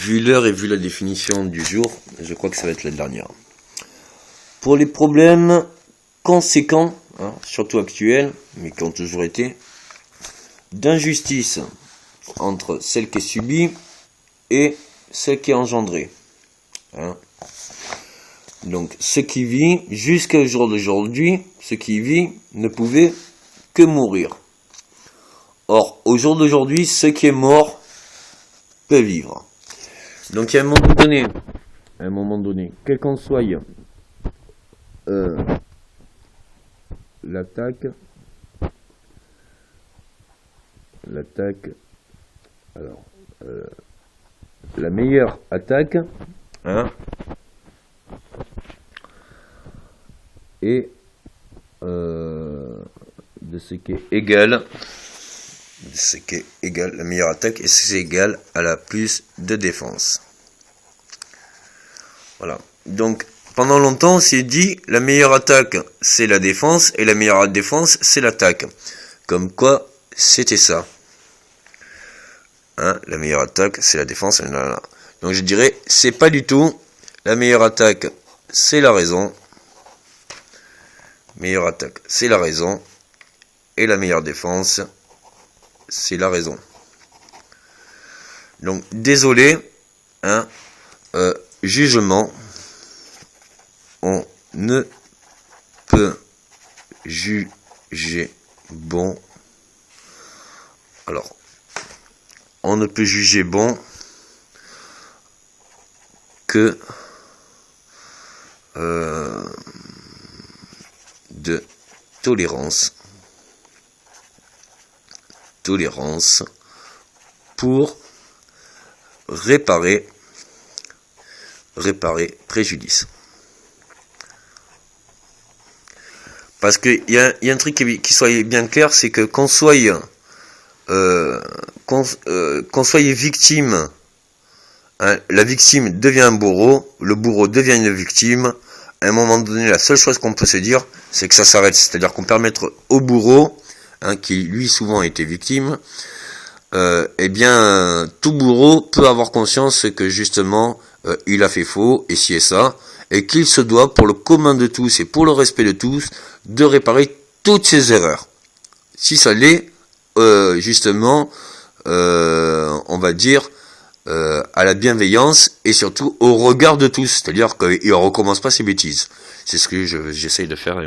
vu l'heure et vu la définition du jour, je crois que ça va être la dernière. Pour les problèmes conséquents, surtout actuels, mais qui ont toujours été, d'injustice entre celle qui est subie et celle qui est engendrée. Donc, ce qui vit, jusqu'au jour d'aujourd'hui, ce qui vit ne pouvait que mourir. Or, au jour d'aujourd'hui, ce qui est mort peut vivre. Donc, à un moment donné, quel qu'en soit l'attaque, alors, la meilleure attaque, et de ce qui est égal, la meilleure attaque, et c'est égal à la plus de défense. Voilà. Donc, pendant longtemps, on s'est dit, la meilleure attaque, c'est la défense, et la meilleure défense, c'est l'attaque. Comme quoi, c'était ça. La meilleure attaque, c'est la défense, donc je dirais, c'est pas du tout, la meilleure attaque, c'est la raison. Meilleure attaque, c'est la raison. Et la meilleure défense, c'est la raison. Donc, désolé, jugement, on ne peut juger bon. Alors, on ne peut juger bon que de tolérance pour réparer préjudice. Parce que il y a un truc qui soit bien clair, c'est que qu'on soit victime, la victime devient un bourreau, le bourreau devient une victime. À un moment donné, la seule chose qu'on peut se dire, c'est que ça s'arrête. C'est-à-dire qu'on permet au bourreau, qui lui souvent a été victime, tout bourreau peut avoir conscience que justement il a fait faux et ci et ça, et qu'il se doit, pour le commun de tous et pour le respect de tous, de réparer toutes ses erreurs. Si ça l'est, justement, on va dire, à la bienveillance et surtout au regard de tous, c'est-à-dire qu'il ne recommence pas ses bêtises. C'est ce que j'essaye de faire.